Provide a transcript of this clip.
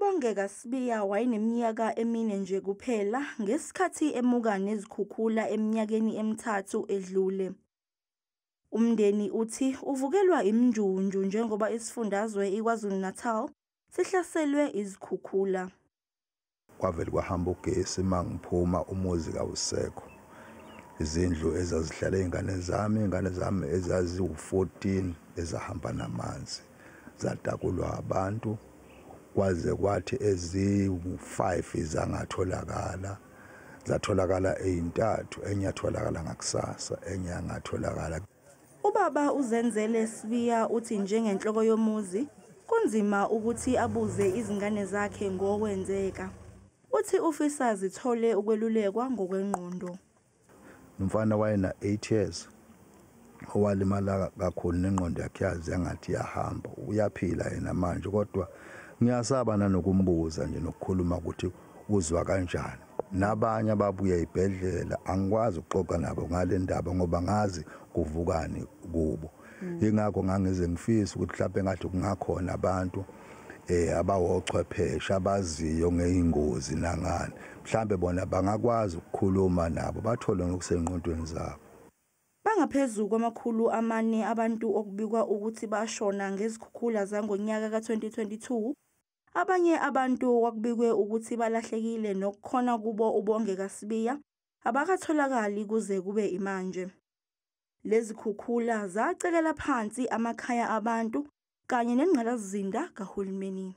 UBongeka Sibiya wayeneminyaka emine nje kuphela ngesikhathi emuka nezikhukhula eminyakeni emithathu edlule. Umndeni uthi uvukelwa imnjunju njengoba isifundazwe iKwaZulu-Natal sihlaselwe izikhukhula. Kwavele kwahamba ugesi mangiphuma umuzi kawusekho. Izindlu ezazihlala ingane zami ezazi-14 ezahamba namanzi. Zadakulwa abantu kwaze kwathi ezi-5 zangatholakala. Zatholakala ey'ntathu, enye yatholakala ngakusasa, enye yangatholakala. Ubaba uZenzele Sibiya uthi njengenhloko yomuzi kunzima ukuthi abuze izingane zakhe ngokwenzeka. Uthi ufisa zithole ukwelulekwa ngokwengqondo. Umfana wayena 8 years owalimala kakhulu nengqondo yakhe yazi engathi yahamba. Uyaphila yena manje kodwa ngiyasaba nokumbuza nje nokukhuluma ukuthi uzwa kanjani. Nabanye ababuya ezibhedlela angikwazi ukuxoxa nabo ngale ndaba ngoba ngazi kuvukani kubo. Ingakho ngangize ngifisa ukuthi mhlawumbe ngathi kungakhona abantu abawochwepheshe abaziyo ngeingozi nangani. Mhlawumbe bona bangakwazi ukukhuluma nabo bathole ngokusengqondweni zabo. Bangaphezulu kwama400 abantu okubikwa ukuthi bashona ngezikhukhula zangonyaka ka2022. Abanye abantu kwakubikwe ukuthi balahlekile nokukhona kubo uBongeka Sibiya abakatholakali kuze kube imanje. Lezi khukhula zacekela phansi amakhaya abantu kanye nengqalasizinda kahulumeni.